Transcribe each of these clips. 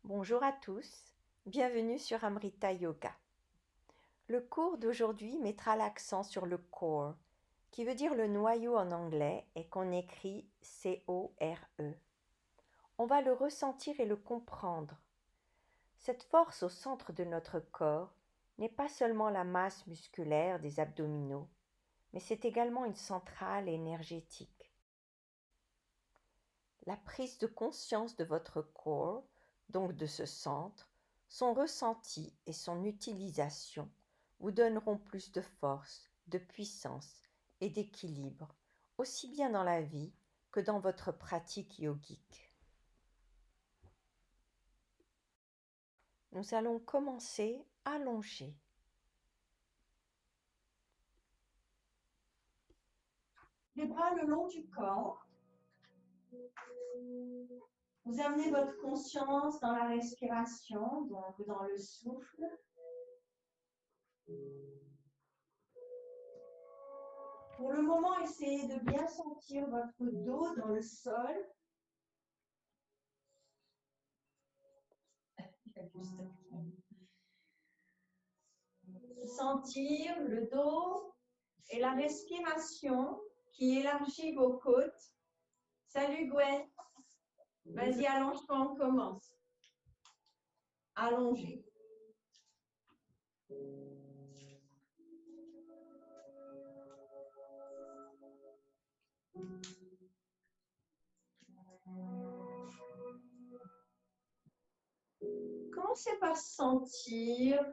Bonjour à tous, bienvenue sur Amrita Yoga. Le cours d'aujourd'hui mettra l'accent sur le core, qui veut dire le noyau en anglais et qu'on écrit C-O-R-E. On va le ressentir et le comprendre. Cette force au centre de notre corps n'est pas seulement la masse musculaire des abdominaux, mais c'est également une centrale énergétique. La prise de conscience de votre corps, donc de ce centre, son ressenti et son utilisation vous donneront plus de force, de puissance et d'équilibre, aussi bien dans la vie que dans votre pratique yogique. Nous allons commencer allongés. Les bras le long du corps. Vous amenez votre conscience dans la respiration, donc dans le souffle. Pour le moment, essayez de bien sentir votre dos dans le sol. Sentir le dos et la respiration qui élargit vos côtes. Salut Gwen. Vas-y, allonge-toi, on commence. Allongez. Commencez par sentir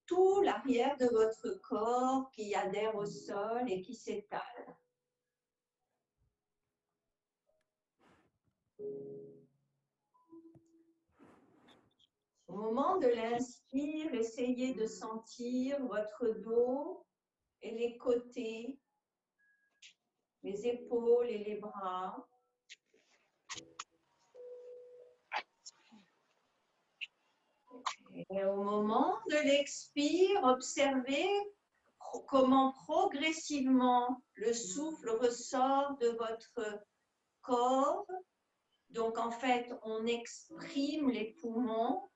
tout l'arrière de votre corps qui adhère au sol et qui s'étale. Au moment de l'inspire, essayez de sentir votre dos et les côtés, les épaules et les bras. Et au moment de l'expire, observez comment progressivement le souffle ressort de votre corps. Donc en fait, on exprime les poumons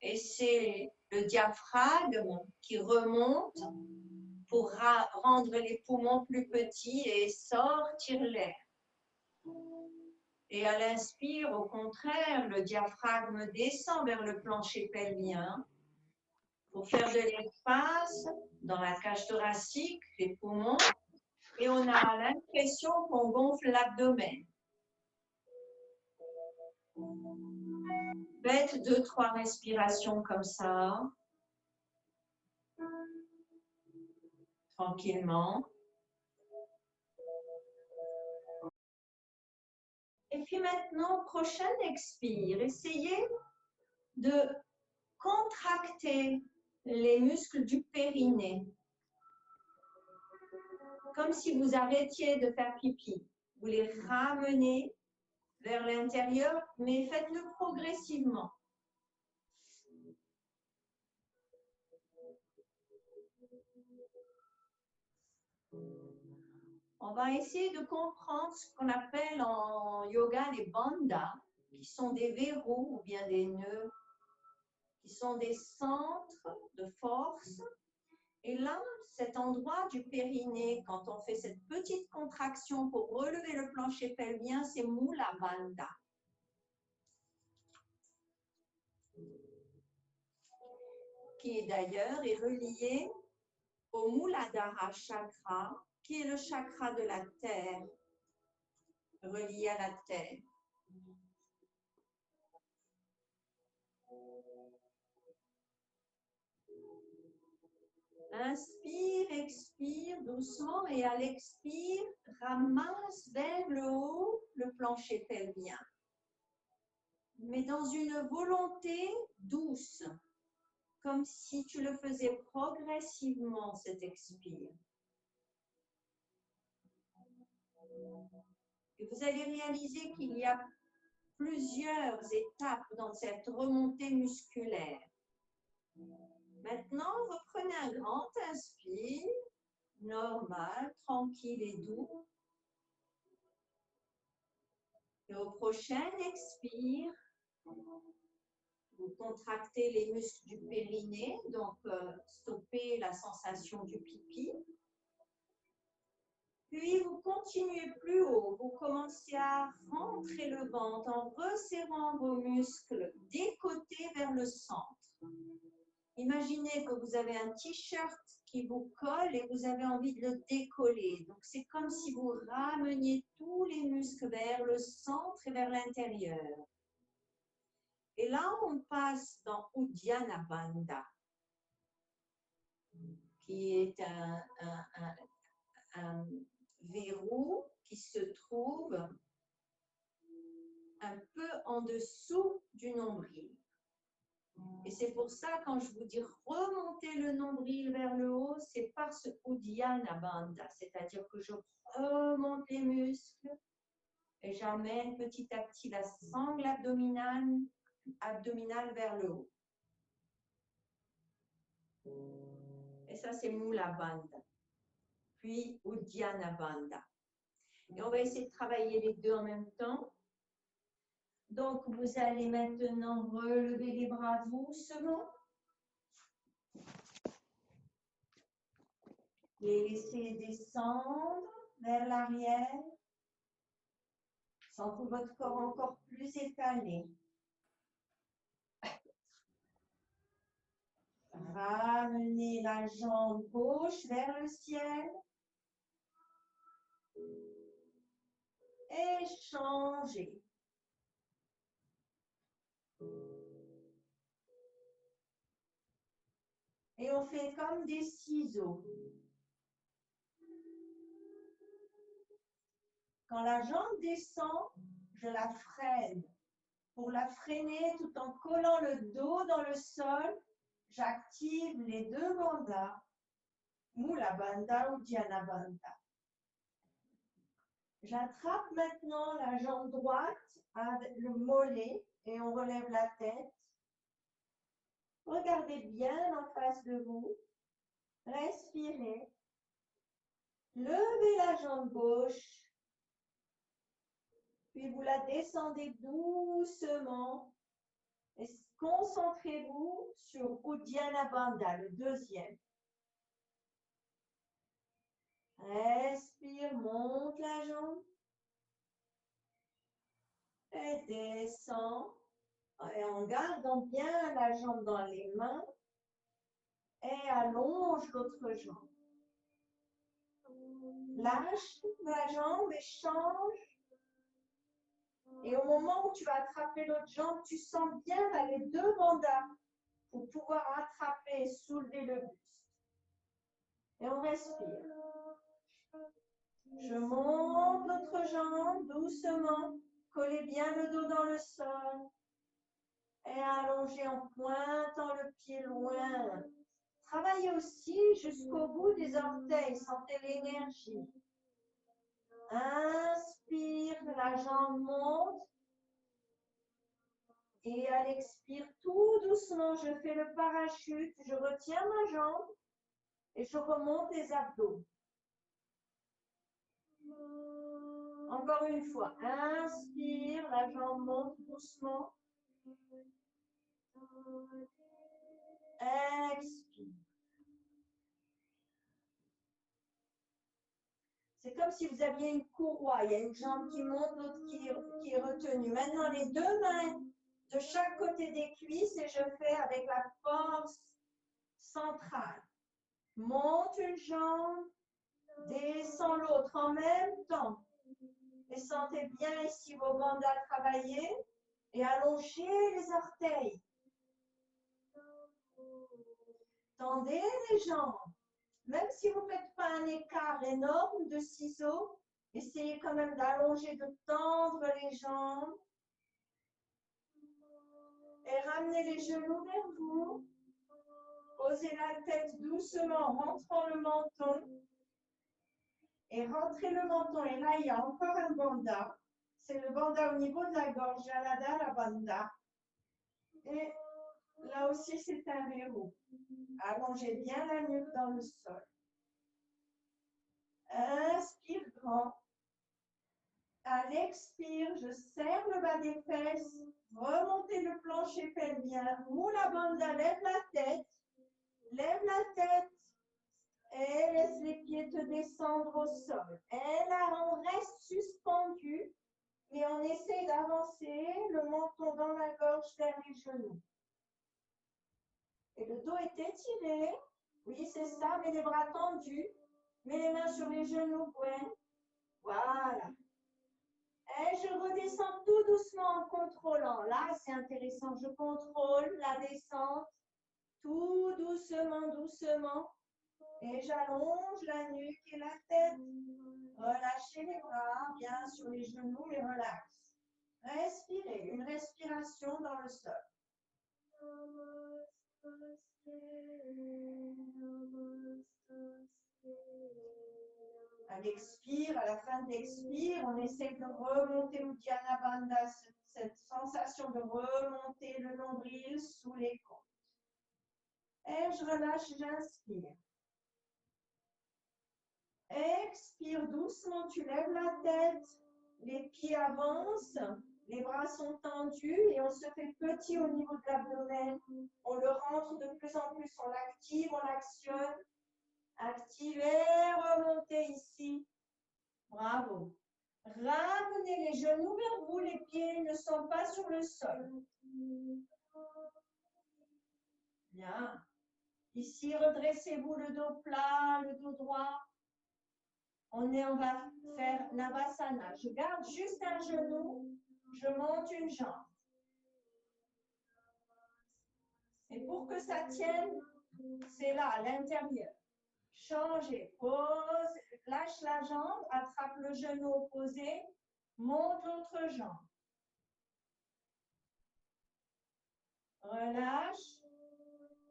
et c'est le diaphragme qui remonte pour rendre les poumons plus petits et sortir l'air. Et à l'inspire, au contraire, le diaphragme descend vers le plancher pelvien pour faire de l'espace dans la cage thoracique, les poumons, et on a l'impression qu'on gonfle l'abdomen. Faites 2-3 respirations comme ça, tranquillement. Et puis maintenant, prochain expire, essayez de contracter les muscles du périnée, comme si vous arrêtiez de faire pipi. Vous les ramenez vers l'intérieur, mais faites-le progressivement. On va essayer de comprendre ce qu'on appelle en yoga les bandhas, qui sont des verrous ou bien des nœuds, qui sont des centres de force. Et là, cet endroit du périnée, quand on fait cette petite contraction pour relever le plancher pelvien, c'est Mula Bandha. Qui est d'ailleurs relié au Muladhara chakra, qui est le chakra de la terre, relié à la terre. Inspire, expire doucement et à l'expire, ramasse vers le haut le plancher pelvien. Mais dans une volonté douce, comme si tu le faisais progressivement cet expire. Et vous allez réaliser qu'il y a plusieurs étapes dans cette remontée musculaire. Maintenant, reprenez un grand inspire, normal, tranquille et doux. Et au prochain expire, Vous contractez les muscles du périnée, donc stoppez la sensation du pipi. Puis vous continuez plus haut, vous commencez à rentrer le ventre en resserrant vos muscles des côtés vers le centre. Imaginez que vous avez un t-shirt qui vous colle et vous avez envie de le décoller. Donc c'est comme si vous rameniez tous les muscles vers le centre et vers l'intérieur. Et là, on passe dans Uddiyana Bandha, qui est un verrou qui se trouve un peu en dessous du nombril. Et c'est pour ça, quand je vous dis remonter le nombril vers le haut, c'est par ce Uddiyana Bandha, c'est-à-dire que je remonte les muscles et j'amène petit à petit la sangle abdominale vers le haut. Et ça, c'est Mula Bandha. Puis Uddiyana Bandha. Et on va essayer de travailler les deux en même temps. Donc, vous allez maintenant relever les bras doucement. Les laisser descendre vers l'arrière. Sentez votre corps encore plus étalé. Ramenez la jambe gauche vers le ciel. Et changez. Et on fait comme des ciseaux. Quand la jambe descend, je la freine. Pour la freiner tout en collant le dos dans le sol, j'active les deux bandhas, Mula Bandha ou Uddiyana Bandha. J'attrape maintenant la jambe droite avec le mollet et on relève la tête. Regardez bien en face de vous. Respirez. Levez la jambe gauche. Puis vous la descendez doucement. Et concentrez-vous sur Uddiyana Bandha, le deuxième. Respire, monte la jambe. Et descend. Et en gardant bien la jambe dans les mains. Et allonge l'autre jambe. Lâche la jambe et change. Et au moment où tu vas attraper l'autre jambe, tu sens bien les deux bandhas pour pouvoir attraper et soulever le buste. Et on respire. Je monte l'autre jambe doucement. Collez bien le dos dans le sol. Et allongez en pointant le pied loin. Travaillez aussi jusqu'au bout des orteils. Sentez l'énergie. Inspire, la jambe monte. Et à l'expire, tout doucement, je fais le parachute. Je retiens ma jambe et je remonte les abdos. Encore une fois, inspire, la jambe monte doucement. Expire. C'est comme si vous aviez une courroie. Il y a une jambe qui monte, l'autre qui est retenue. Maintenant, les deux mains de chaque côté des cuisses et je fais avec la force centrale. Monte une jambe, descend l'autre en même temps. Et sentez bien ici vos bandhas travailler et allongez les orteils. Tendez les jambes. Même si vous ne faites pas un écart énorme de ciseaux, essayez quand même d'allonger, de tendre les jambes. Et ramenez les genoux vers vous. Posez la tête doucement en rentrant le menton. Et rentrez le menton. Et là, il y a encore un bandha. C'est le bandha au niveau de la gorge, Jaladhara Bandha. Et là aussi, c'est un verrou. Allongez bien la nuque dans le sol. Inspire grand. À l'expire, je serre le bas des fesses, remontez le plancher pelvien, Mula Bandha, lève la tête et laisse les pieds te descendre au sol. Et là, on reste suspendu, mais on essaie d'avancer le menton dans la gorge vers les genoux. Et le dos est étiré. Oui, c'est ça, mets les bras tendus, mets les mains sur les genoux, Gwen. Voilà. Et je redescends tout doucement en contrôlant. Là, c'est intéressant. Je contrôle la descente tout doucement, doucement. Et j'allonge la nuque et la tête. Relâchez les bras, bien sur les genoux et relax. Respirez, une respiration dans le sol. À l'expire, à la fin de l'expire, on essaie de remonter au Dhyana Bandha, cette sensation de remonter le nombril sous les côtes. Et je relâche, j'inspire. Expire doucement, tu lèves la tête, les pieds avancent, les bras sont tendus et on se fait petit au niveau de l'abdomen. On le rentre de plus en plus, on l'active, on l'actionne. Activez, remontez ici. Bravo. Ramenez les genoux vers vous, les pieds ne sont pas sur le sol. Bien. Ici, redressez-vous le dos plat, le dos droit. On va faire Navasana. Je garde juste un genou, je monte une jambe. Et pour que ça tienne, c'est là, à l'intérieur. Changez, pose, lâche la jambe, attrape le genou opposé, monte l'autre jambe. Relâche.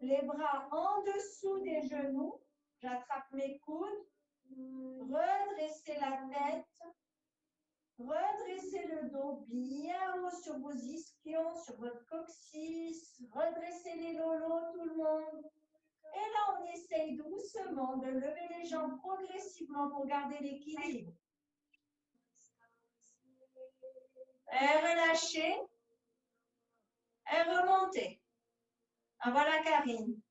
Les bras en dessous des genoux. J'attrape mes coudes. Redressez la tête. Redressez le dos bien haut sur vos ischions, sur votre coccyx. Redressez les lolos, tout le monde. Et là, on essaye doucement de lever les jambes progressivement pour garder l'équilibre. Et relâchez. Et remontez. Ah, voilà Karine.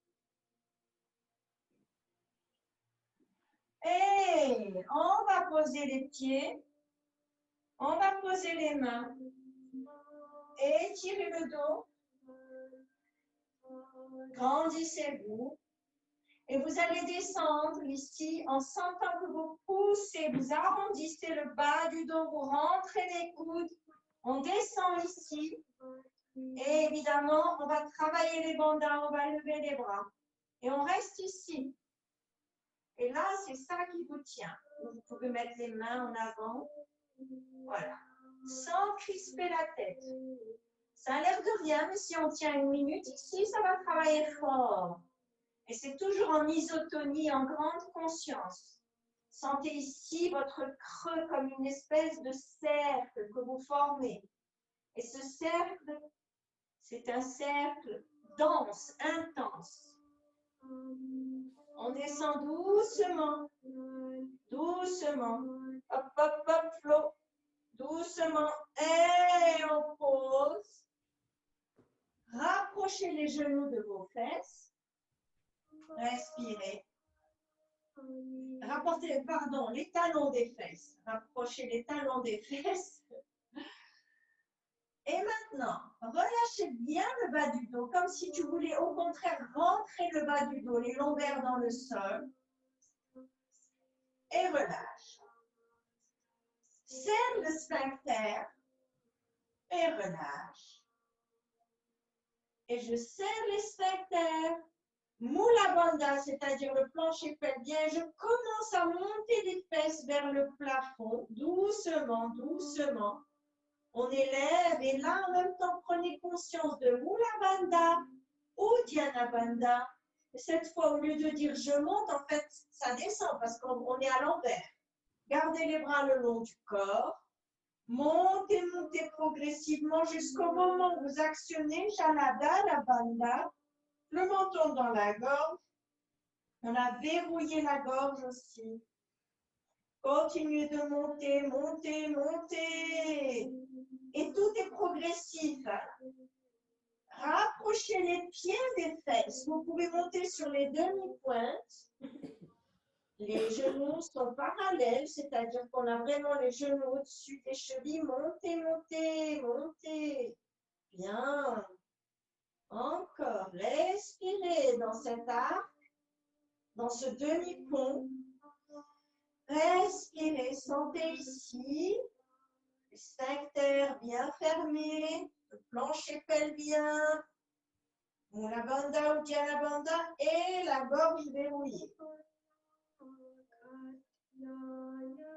Et on va poser les pieds. On va poser les mains. Étirez le dos. Grandissez-vous. Et vous allez descendre ici en sentant que vous poussez, vous arrondissez le bas du dos, vous rentrez les coudes. On descend ici. Et évidemment, on va travailler les bandhas, on va lever les bras. Et on reste ici. Et là, c'est ça qui vous tient. Vous pouvez mettre les mains en avant. Voilà. Sans crisper la tête. Ça a l'air de rien, mais si on tient une minute ici, ça va travailler fort. Et c'est toujours en isotonie, en grande conscience. Sentez ici votre creux comme une espèce de cercle que vous formez. Et ce cercle, c'est un cercle dense, intense. On descend doucement, doucement. Hop, hop, hop, flot. Doucement. Et on pose. Rapprochez les genoux de vos fesses. Respirez. Rapportez, pardon, les talons des fesses. Rapprochez les talons des fesses. Et maintenant, relâchez bien le bas du dos, comme si tu voulais au contraire rentrer le bas du dos, les lombaires dans le sol. Et relâche. Serre le sphincter. Et relâche. Et je serre les sphincters. Mula Bandha, c'est-à-dire le plancher pelvien, je commence à monter les fesses vers le plafond, doucement, doucement. On élève et là, en même temps, prenez conscience de Mula Bandha ou Dhyana Bandha. Cette fois, au lieu de dire je monte, en fait, ça descend parce qu'on est à l'envers. Gardez les bras le long du corps. Montez, montez progressivement jusqu'au moment où vous actionnez Janadana Bandha. Le menton dans la gorge. On a verrouillé la gorge aussi. Continuez de monter, monter, monter. Et tout est rapprochez les pieds des fesses. Vous pouvez monter sur les demi-pointes. Les genoux sont parallèles, c'est-à-dire qu'on a vraiment les genoux au-dessus des chevilles. Montez, montez, montez. Bien. Encore. Respirez dans cet arc, dans ce demi-pont. Respirez. Sentez ici. Le sphincter bien fermé. Le plancher pelvien. Mula Bandha, Uddiyana Bandha et la gorge verrouillée.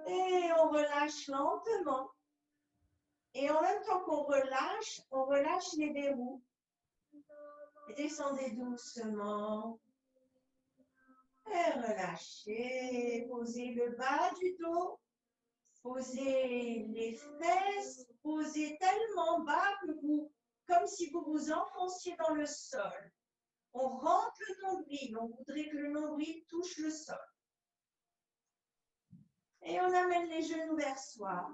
Et on relâche lentement. Et en même temps qu'on relâche les verrous. Et descendez doucement. Et relâchez. Posez le bas du dos. Posez les fesses. Posez tellement bas que vous, comme si vous vous enfonciez dans le sol. On rentre le nombril. On voudrait que le nombril touche le sol. Et on amène les genoux vers soi.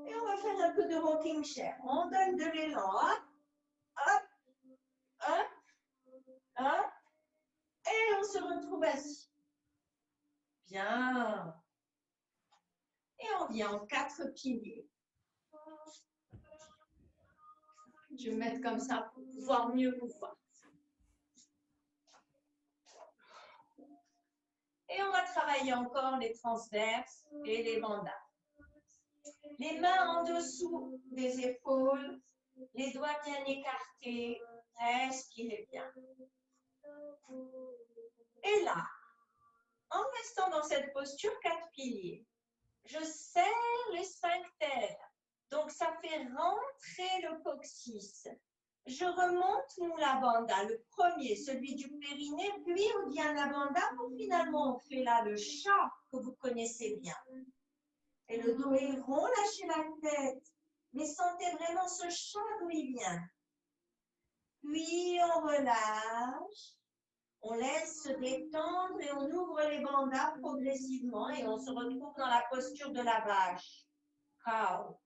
Et on va faire un peu de rocking chair. On donne de l'élan. Hop, hop, hop, hop. Et on se retrouve assis. Bien. Et on vient en 4 piliers. Je vais me mettre comme ça pour pouvoir mieux vous voir. Et on va travailler encore les transverses et les bandhas. Les mains en dessous des épaules, les doigts bien écartés, respirez bien. Et là, en restant dans cette posture 4 piliers, je serre les sphincters. Donc, ça fait rentrer le coccyx. Je remonte Mula Bandha, le premier, celui du périnée, puis Uddiyana Bandha, pour finalement on fait là le chat que vous connaissez bien. Et le dos est rond, lâchez la tête. Mais sentez vraiment ce chat d'où il vient. Puis on relâche. On laisse se détendre et on ouvre les bandhas progressivement et on se retrouve dans la posture de la vache. Cow.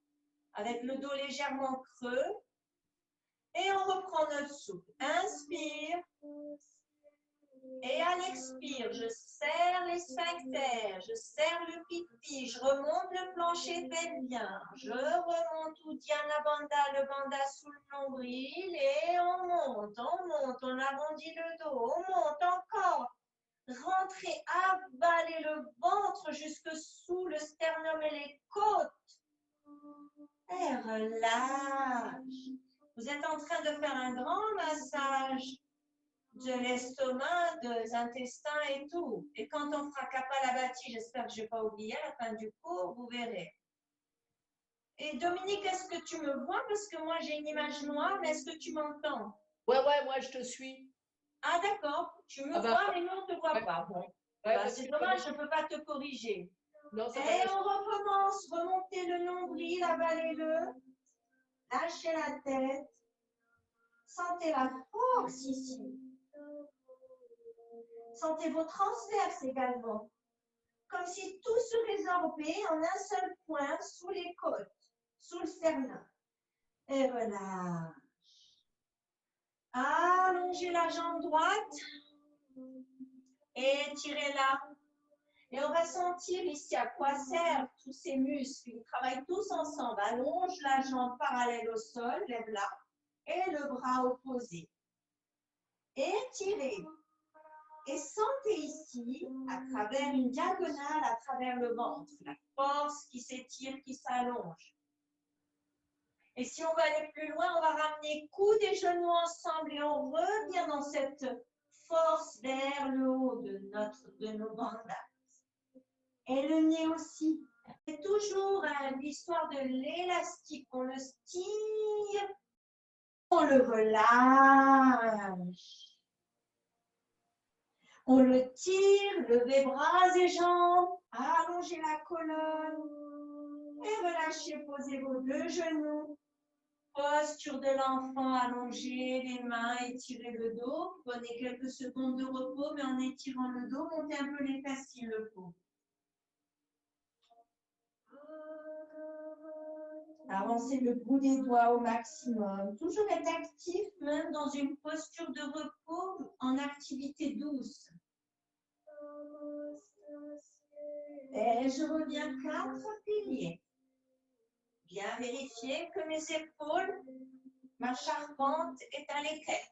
Avec le dos légèrement creux. Et on reprend notre souffle. Inspire. Et à l'expire, je serre les sphincters, je serre le pipi, je remonte le plancher pelvien, je remonte Uddiyana Bandha, le bandha sous le nombril et on monte, on arrondit le dos, on monte encore. Rentrez, avalez le ventre jusque sous le sternum et les côtes. Et relâche. Vous êtes en train de faire un grand massage de l'estomac, des intestins et tout. Et quand on fera Kapalabhati, j'espère que je n'ai pas oublié à la fin du cours, vous verrez. Et Dominique, est-ce que tu me vois? Parce que moi, j'ai une image noire, mais est-ce que tu m'entends? Ouais, moi, je te suis. Ah, d'accord. Tu me vois, mais nous, on ne te voit pas. Bon. Bah, c'est dommage, je ne peux pas te corriger. Non, ça et on recommence. Remontez le nombril, avalez-le. Lâchez la tête. Sentez la force ici. Sentez vos transverses également. Comme si tout se résorbait en un seul point sous les côtes, sous le sternum. Et relâche. Allongez la jambe droite et étirez-la. Et on va sentir ici à quoi servent tous ces muscles. Ils travaillent tous ensemble. Allonge la jambe parallèle au sol, lève-la. Et le bras opposé. Étirez. Et sentez ici, à travers une diagonale, à travers le ventre, la force qui s'étire, qui s'allonge. Et si on va aller plus loin, on va ramener coudes et genoux ensemble et on revient dans cette force vers le haut de nos bandhas. Et le nez aussi. C'est toujours l'histoire de l'élastique. On le tire, on le relâche. On le tire, levez bras et jambes, allongez la colonne et relâchez, posez vos 2 genoux. Posture de l'enfant, allongez les mains, étirez le dos. Prenez quelques secondes de repos, mais en étirant le dos, montez un peu les fesses s'il le faut. Avancez le bout des doigts au maximum. Toujours être actif, même dans une posture de repos, en activité douce. Et je reviens 4 piliers. Bien vérifier que mes épaules, ma charpente est à l'équerre.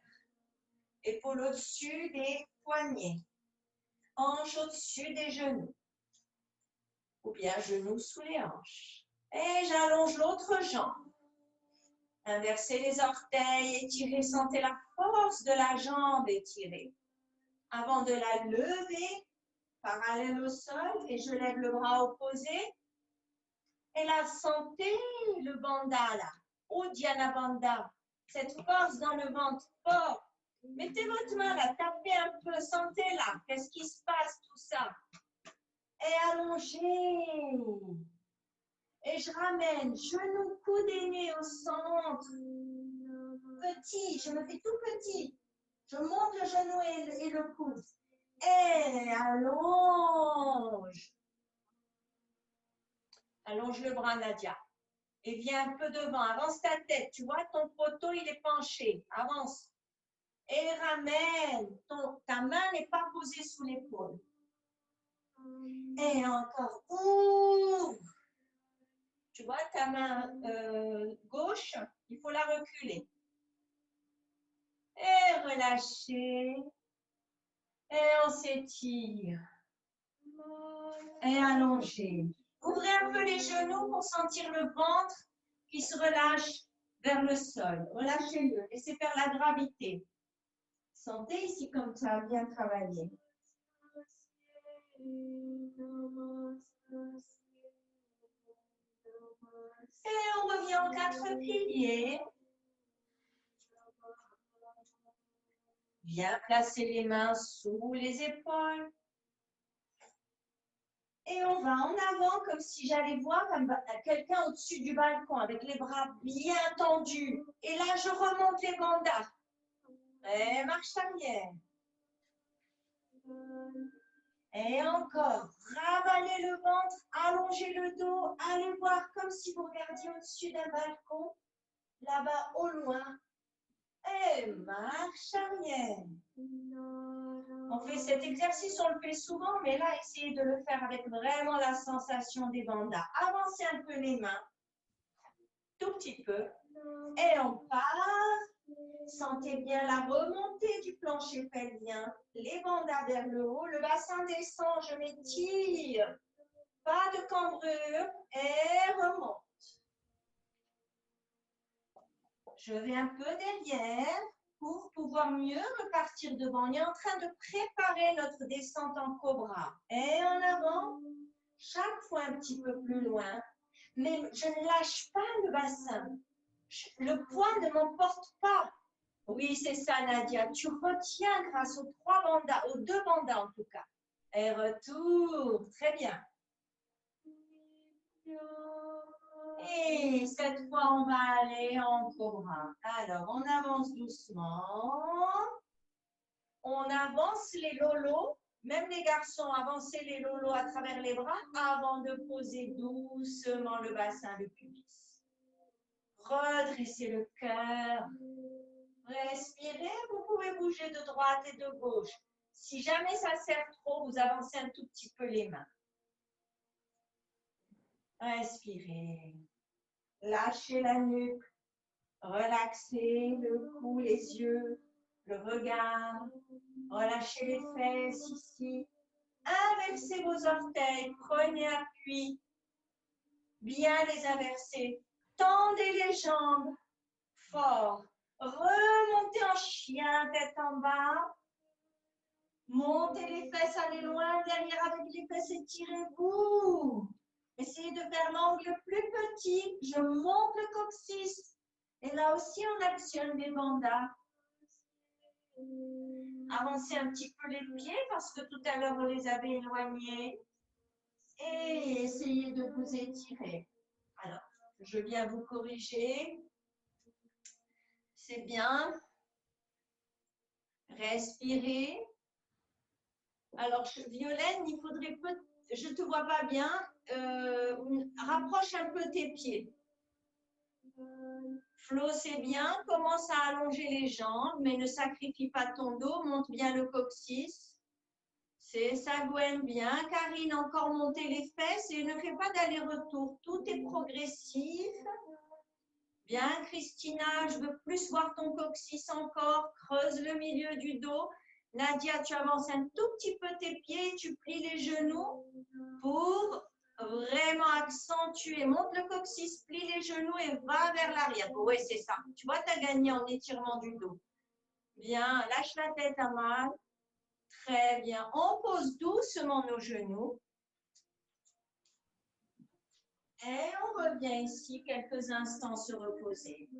Épaules au-dessus des poignets. Hanches au-dessus des genoux. Ou bien genoux sous les hanches. Et j'allonge l'autre jambe. Inversez les orteils, étirez, sentez la force de la jambe étirée. Avant de la lever, parallèle au sol, et je lève le bras opposé. Et là, sentez le bandha là, Uddiyana Bandha, cette force dans le ventre fort. Mettez votre main là, tapez un peu, sentez là, qu'est-ce qui se passe tout ça. Et allongez. Et je ramène, genou, coude et nez au centre. Petit, je me fais tout petit. Je monte le genou et le coude. Et allonge. Allonge le bras, Nadia. Et viens un peu devant. Avance ta tête. Tu vois, ton poteau, il est penché. Avance. Et ramène. Ta main n'est pas posée sous l'épaule. Et encore. Ouvre. Tu vois, ta main gauche, il faut la reculer. Et relâchez. Et on s'étire. Et allongez. Ouvrez un peu les genoux pour sentir le ventre qui se relâche vers le sol. Relâchez-le. Laissez faire la gravité. Sentez ici comme ça, bien travaillé. Et on revient en 4 piliers. Bien placer les mains sous les épaules. Et on va en avant comme si j'allais voir quelqu'un au-dessus du balcon avec les bras bien tendus. Et là, je remonte les bandhas. Et marche arrière. Et encore, ravalez le ventre, allongez le dos, allez voir comme si vous regardiez au-dessus d'un balcon, là-bas au loin. Et marche arrière. On fait cet exercice, on le fait souvent, mais là, essayez de le faire avec vraiment la sensation des bandhas. Avancez un peu les mains, tout petit peu, et on part. Sentez bien la remontée du plancher pelvien, les bandhas vers le haut, le bassin descend, je m'étire, pas de cambrure, et remonte. Je vais un peu derrière pour pouvoir mieux repartir devant. On est en train de préparer notre descente en cobra. Et en avant, chaque fois un petit peu plus loin, mais je ne lâche pas le bassin. Le poids ne m'emporte pas. Oui, c'est ça, Nadia. Tu retiens grâce aux 3 bandhas, aux 2 bandhas en tout cas. Et retour. Très bien. Et cette fois, on va aller en cobra. Alors, on avance doucement. On avance les lolos. Même les garçons, avancez les lolos à travers les bras avant de poser doucement le bassin, le pubis. Redressez le cœur. Respirez, vous pouvez bouger de droite et de gauche. Si jamais ça serre trop, vous avancez un tout petit peu les mains. Respirez. Lâchez la nuque. Relaxez le cou, les yeux, le regard. Relâchez les fesses ici. Inversez vos orteils. Prenez appui. Bien les inverser. Tendez les jambes. Fort. Remontez en chien, tête en bas. Montez les fesses, allez loin derrière avec les fesses, étirez-vous. Essayez de faire l'angle plus petit. Je monte le coccyx. Et là aussi, on actionne les bandhas. Avancez un petit peu les pieds parce que tout à l'heure, vous les avez éloignés. Et essayez de vous étirer. Alors, je viens vous corriger. C'est bien. Respirez. Alors, Violaine, il faudrait je ne te vois pas bien. Rapproche un peu tes pieds. Flo, c'est bien. Commence à allonger les jambes, mais ne sacrifie pas ton dos. Monte bien le coccyx. C'est ça, Gwen, bien. Karine, encore monter les fesses et ne fais pas d'aller-retour. Tout est progressif. Bien, Christina, je veux plus voir ton coccyx encore. Creuse le milieu du dos. Nadia, tu avances un tout petit peu tes pieds, tu plies les genoux pour vraiment accentuer. Monte le coccyx, plie les genoux et va vers l'arrière. Oui, c'est ça. Tu vois, tu as gagné en étirement du dos. Bien, lâche la tête à mal. Très bien. On pose doucement nos genoux. Et on revient ici quelques instants se reposer.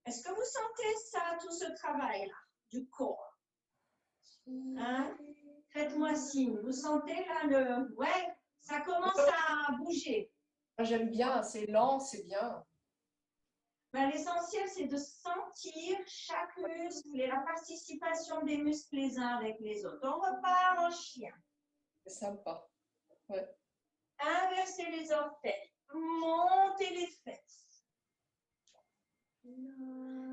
Est-ce que vous sentez ça, tout ce travail-là, du corps? Hein? Faites-moi signe. Vous sentez là le... Ouais, ça commence à bouger. J'aime bien, c'est lent, c'est bien. Ben, l'essentiel, c'est de sentir chaque muscle et la participation des muscles les uns avec les autres. On repart en chien. C'est sympa. Ouais. Inversez les orteils. Montez les fesses.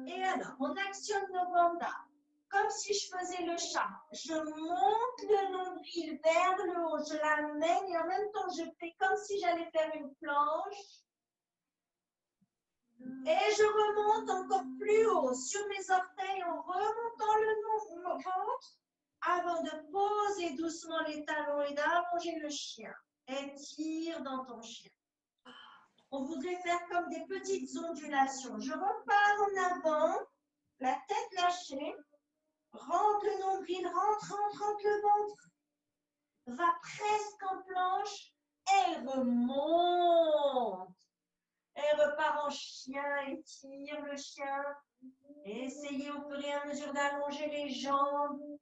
Et alors, on actionne nos bandas. Comme si je faisais le chat. Je monte le nombril vers le haut, je l'amène et en même temps, je fais comme si j'allais faire une planche. Et je remonte encore plus haut sur mes orteils en remontant le ventre avant de poser doucement les talons et d'allonger le chien. Étire dans ton chien. On voudrait faire comme des petites ondulations. Je repars en avant, la tête lâchée. Rentre le nombril, rentre le ventre. Va presque en planche et remonte. Et repart en chien, étire le chien. Essayez au fur et à mesure d'allonger les jambes.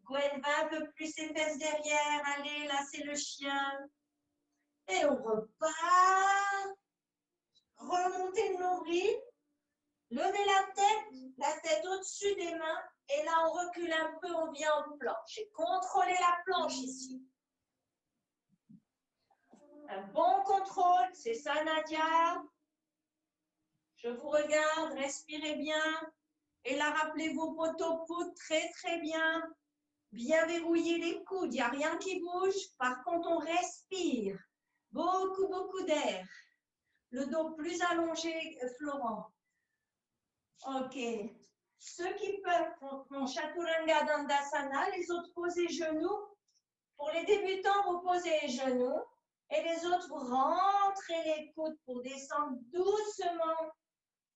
Gwen va un peu plus ses fesses derrière. Allez, là c'est le chien. Et on repart. Remontez le nombril. Levez la tête au-dessus des mains. Et là, on recule un peu, on vient en planche. Et contrôlez la planche ici. Un bon contrôle, c'est ça, Nadia. Je vous regarde, respirez bien. Et là, rappelez vos poteaux poutres très, très bien. Bien verrouiller les coudes, il n'y a rien qui bouge. Par contre, on respire. Beaucoup, beaucoup d'air. Le dos plus allongé, Florent. Ok. Ceux qui peuvent font Chaturanga Dandasana, les autres posez genoux. Pour les débutants, vous posez les genoux. Et les autres, vous rentrez les coudes pour descendre doucement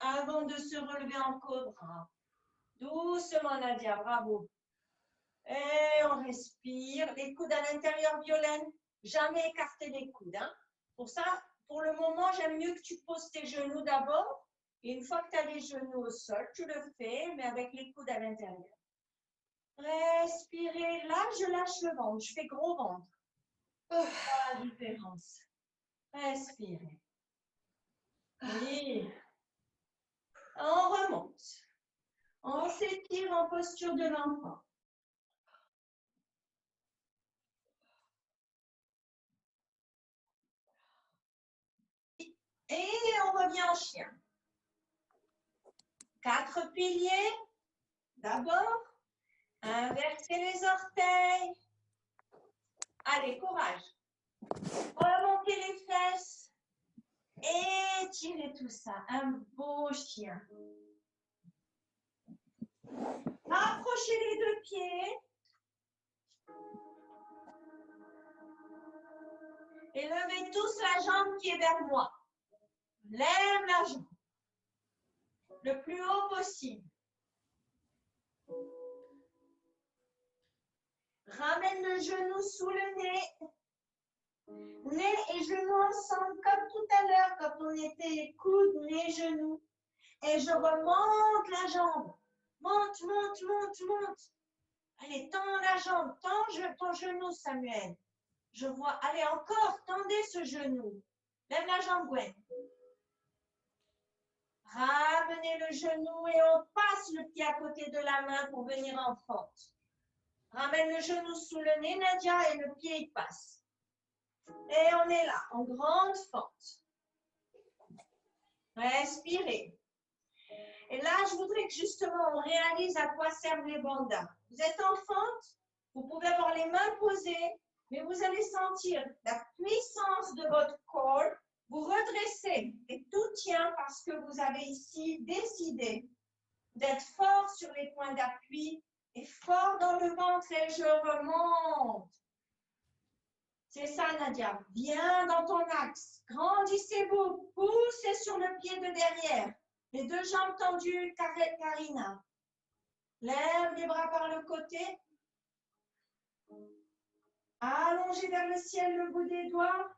avant de se relever en cobra. Doucement, Nadia, bravo. Et on respire. Les coudes à l'intérieur, Violaine. Jamais écarter les coudes. Hein. Pour ça, pour le moment, j'aime mieux que tu poses tes genoux d'abord. Et une fois que tu as les genoux au sol, tu le fais, mais avec les coudes à l'intérieur. Respirez. Là, je lâche le ventre. Je fais gros ventre. Voilà la différence. Respirez. Oui. On remonte. On s'étire en posture de l'enfant. Et on revient en chien. 4 piliers. D'abord, inversez les orteils. Allez, courage. Remontez les fesses. Étirez tout ça. Un beau chien. Approchez les 2 pieds. Et levez tous la jambe qui est vers moi. Lève la jambe. Le plus haut possible. Ramène le genou sous le nez. Nez et genoux ensemble, comme tout à l'heure, quand on était coude, nez, genoux. Et je remonte la jambe. Monte, monte, monte, monte. Allez, tends la jambe. Tends ton genou, Samuel. Je vois. Allez, encore, tendez ce genou. Lève la jambe, Gwen. Ramenez le genou et on passe le pied à côté de la main pour venir en fente. Ramène le genou sous le nez, Nadia, et le pied, il passe. Et on est là, en grande fente. Respirez. Et là, je voudrais que justement, on réalise à quoi servent les bandas. Vous êtes en fente, vous pouvez avoir les mains posées, mais vous allez sentir la puissance de votre corps. Vous redressez et tout tient parce que vous avez ici décidé d'être fort sur les points d'appui et fort dans le ventre et je remonte. C'est ça, Nadia. Viens dans ton axe. Grandissez-vous. Poussez sur le pied de derrière. Les deux jambes tendues, Karina. Lève les bras par le côté. Allongez vers le ciel le bout des doigts.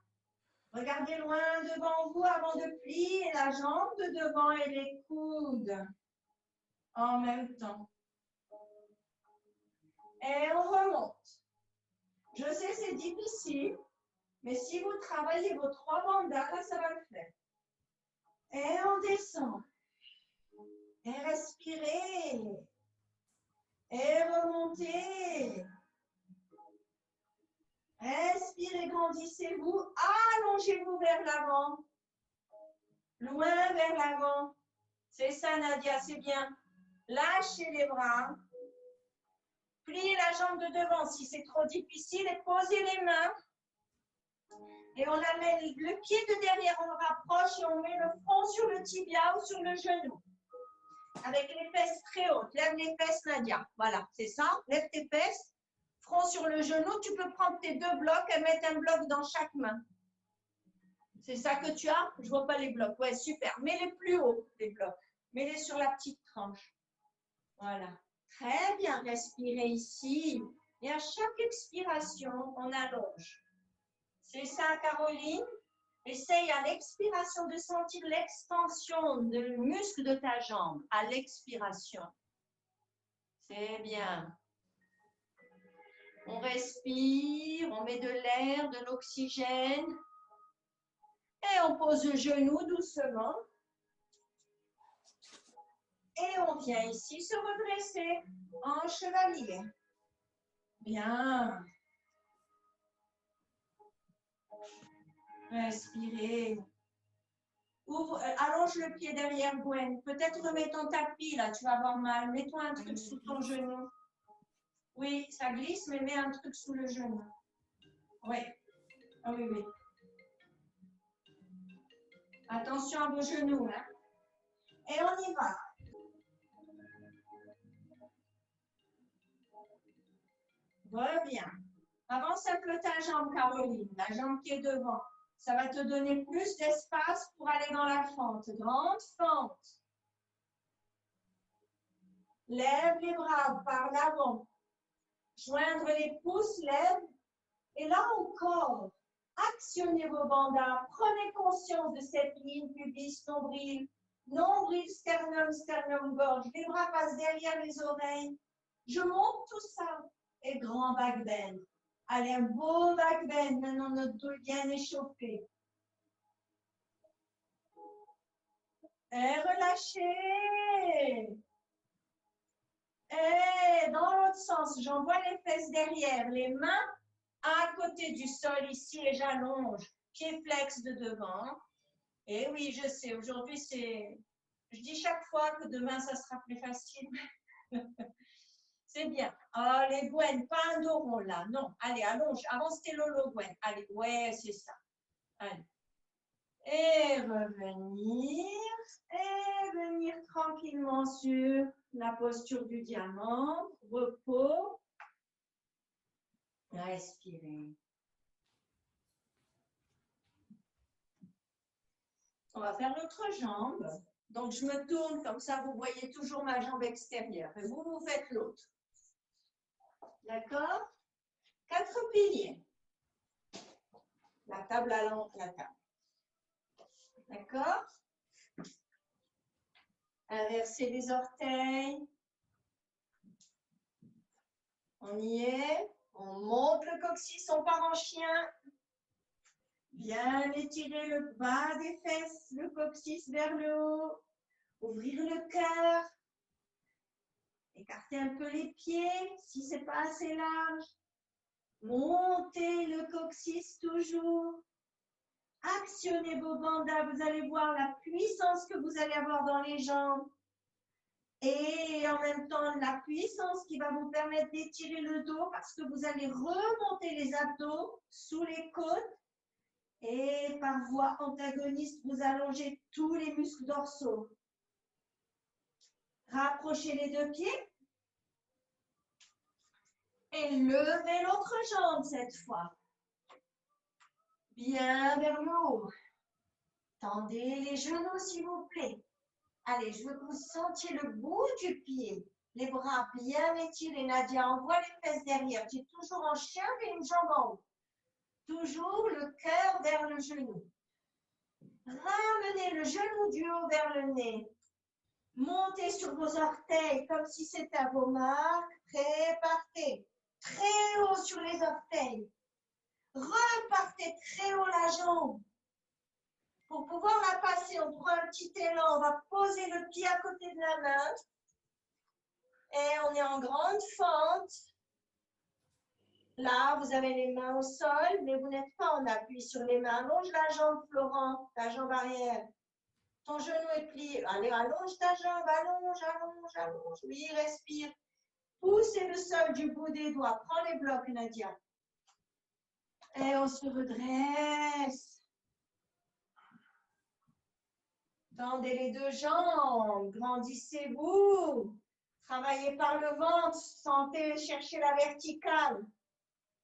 Regardez loin devant vous avant de plier la jambe de devant et les coudes en même temps. Et on remonte. Je sais, c'est difficile, mais si vous travaillez vos 3 bandas, là, ça va le faire. Et on descend. Et respirez. Et remontez. Respirez, grandissez-vous. Allongez-vous vers l'avant. Loin vers l'avant. C'est ça, Nadia, c'est bien. Lâchez les bras. Pliez la jambe de devant si c'est trop difficile et posez les mains. Et on amène le pied de derrière, on le rapproche et on met le front sur le tibia ou sur le genou. Avec les fesses très hautes. Lève les fesses, Nadia. Voilà, c'est ça. Lève tes fesses. Front sur le genou. Tu peux prendre tes 2 blocs et mettre un bloc dans chaque main. C'est ça que tu as? Je ne vois pas les blocs. Ouais, super. Mets-les plus haut, les blocs. Mets-les sur la petite tranche. Voilà. Très bien. Respirez ici. Et à chaque expiration, on allonge. C'est ça, Caroline. Essaye à l'expiration de sentir l'extension du muscle de ta jambe. À l'expiration. C'est bien. On respire, on met de l'air, de l'oxygène. Et on pose le genou doucement. Et on vient ici se redresser en chevalier. Bien. Respirez. Ouvre, allonge le pied derrière, Gwen. Peut-être remets ton tapis, là, tu vas avoir mal. Mets-toi un truc sous ton genou. Oui, ça glisse, mais mets un truc sous le genou. Oui. Ah oui, oui. Attention à vos genoux, hein. Et on y va. Reviens. Avance un peu ta jambe, Caroline, la jambe qui est devant. Ça va te donner plus d'espace pour aller dans la fente. Grande fente. Lève les bras par l'avant. Joindre les pouces, lève. Et là encore, actionnez vos bandas. Prenez conscience de cette ligne pubis, nombril. Nombril, sternum, sternum, gorge. Les bras passent derrière les oreilles. Je monte tout ça. Et grand back bend. Allez, un beau back bend. Maintenant, notre dos bien échauffé. Et relâchez. Et dans l'autre sens, j'envoie les fesses derrière. Les mains à côté du sol ici et j'allonge. Pied flex de devant. Et oui, je sais, aujourd'hui, c'est... Je dis chaque fois que demain, ça sera plus facile. C'est bien. Oh, les Gwen, pas un dos rond là. Non, allez, allonge. Avance tes lolos, Gwen. Allez, ouais, c'est ça. Allez. Et revenir. Et venir tranquillement sur la posture du diamant. Repos. Respirez. On va faire l'autre jambe. Donc, je me tourne comme ça, vous voyez toujours ma jambe extérieure. Et vous, vous faites l'autre. D'accord? 4 piliers. La table à la table. D'accord? Inversez les orteils. On y est. On monte le coccyx, on part en chien. Bien étirer le bas des fesses, le coccyx vers le haut. Ouvrir le cœur. Écarter un peu les pieds si ce n'est pas assez large. Montez le coccyx toujours. Actionnez vos bandas, vous allez voir la puissance que vous allez avoir dans les jambes. Et en même temps, la puissance qui va vous permettre d'étirer le dos parce que vous allez remonter les abdos sous les côtes. Et par voie antagoniste, vous allongez tous les muscles dorsaux. Rapprochez les deux pieds. Et levez l'autre jambe cette fois. Bien vers le haut. Tendez les genoux s'il vous plaît. Allez, je veux que vous sentiez le bout du pied. Les bras bien étirés. Nadia, envoie les fesses derrière. Tu es toujours en chien et une jambe en haut. Toujours le cœur vers le genou. Ramenez le genou du haut vers le nez. Montez sur vos orteils comme si c'était à vos marques. Prépartez. Très haut sur les orteils. Repartez très haut la jambe. Pour pouvoir la passer, on prend un petit élan. On va poser le pied à côté de la main. Et on est en grande fente. Là, vous avez les mains au sol, mais vous n'êtes pas en appui sur les mains. Allonge la jambe, Florent, la jambe arrière. Ton genou est plié. Allez, allonge ta jambe, allonge, allonge, allonge. Oui, respire. Poussez le sol du bout des doigts. Prends les blocs, Nadia. Et on se redresse. Tendez les deux jambes. Grandissez-vous. Travaillez par le ventre. Sentez, cherchez la verticale.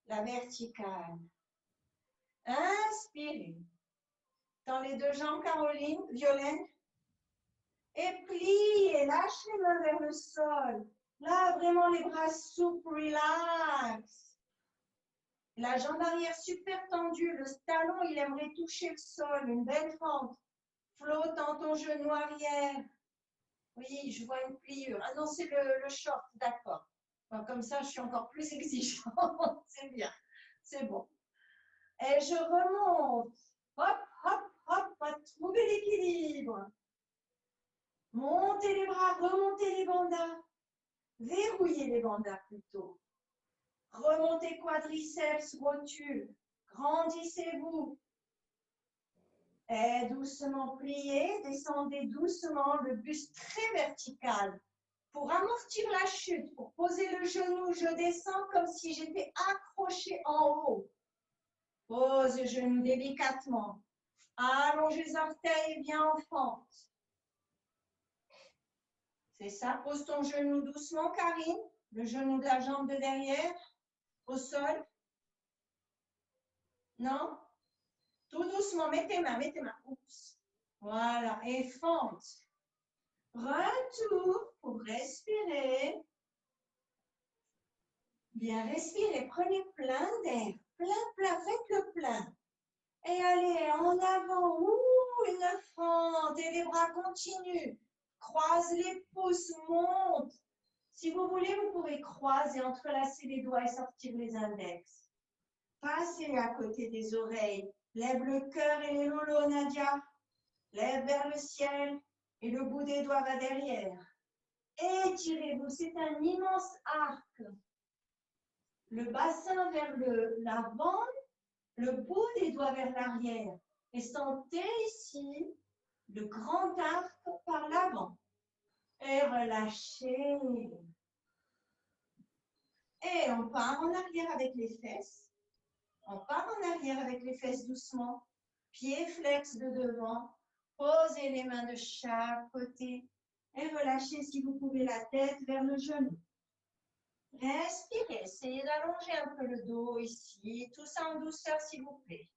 La verticale. Inspirez. Dans les deux jambes, Caroline, Violaine. Et pliez, lâchez les mains vers le sol. Là, vraiment les bras souples, relax. La jambe arrière super tendue, le talon, il aimerait toucher le sol, une belle fente. Flotte dans ton genou arrière. Oui, je vois une pliure. Ah non, c'est le short, d'accord. Bon, comme ça, je suis encore plus exigeante. C'est bien, c'est bon. Et je remonte. Hop, hop, hop, à trouver l'équilibre. Montez les bras, remontez les bandas. Verrouillez les bandas plutôt. Remontez quadriceps, rotule. Grandissez-vous. Et doucement pliez, descendez doucement le buste très vertical. Pour amortir la chute, pour poser le genou, je descends comme si j'étais accrochée en haut. Pose le genou délicatement. Allonge les orteils et viens en fente. C'est ça, pose ton genou doucement, Karine. Le genou de la jambe de derrière, au sol. Non? Tout doucement, mets tes mains, mets tes mains. Oups. Voilà, et fente. Retour pour respirer. Bien respirer, prenez plein d'air. Plein, faites le plein. Et allez en avant, une fente. Et les bras continuent. Croise les pouces, monte. Si vous voulez, vous pouvez croiser, entrelacer les doigts et sortir les index. Passez à côté des oreilles. Lève le cœur et les lolos, Nadia. Lève vers le ciel et le bout des doigts va derrière. Étirez-vous, c'est un immense arc. Le bassin vers l'avant, le bout des doigts vers l'arrière. Et sentez ici le grand arc par l'avant. Et relâchez. Et on part en arrière avec les fesses. On part en arrière avec les fesses doucement. Pieds flex de devant. Posez les mains de chaque côté. Et relâchez si vous pouvez la tête vers le genou. Respirez. Essayez d'allonger un peu le dos ici. Tout ça en douceur s'il vous plaît.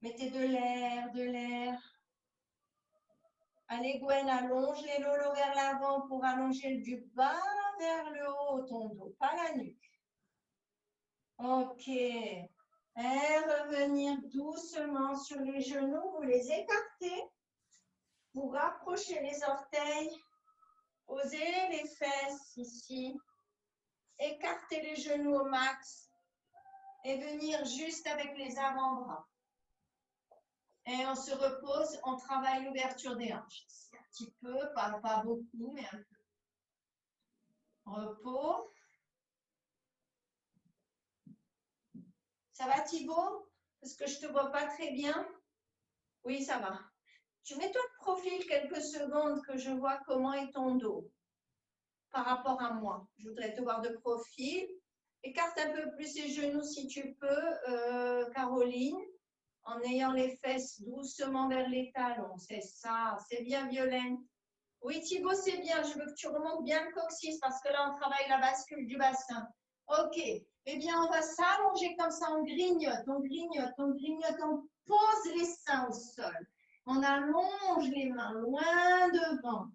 Mettez de l'air, de l'air. Allez Gwen, allonge les lolos vers l'avant pour allonger du bas vers le haut ton dos, pas la nuque. Ok. Et revenir doucement sur les genoux, vous les écartez. Vous rapprochez les orteils. Posez les fesses ici. Écartez les genoux au max. Et venir juste avec les avant-bras. Et on se repose, on travaille l'ouverture des hanches. Un petit peu, pas beaucoup, mais un peu. Repos. Ça va Thibaut? Parce que je ne te vois pas très bien. Oui, ça va. Tu mets-toi de profil quelques secondes que je vois comment est ton dos par rapport à moi. Je voudrais te voir de profil. Écarte un peu plus les genoux si tu peux, Caroline, en ayant les fesses doucement vers les talons. C'est ça, c'est bien Violaine. Oui Thibaut, c'est bien. Je veux que tu remontes bien le coccyx parce que là, on travaille la bascule du bassin. Ok. Eh bien, on va s'allonger comme ça. On grignote, on grignote, on grignote. On pose les seins au sol. On allonge les mains loin devant.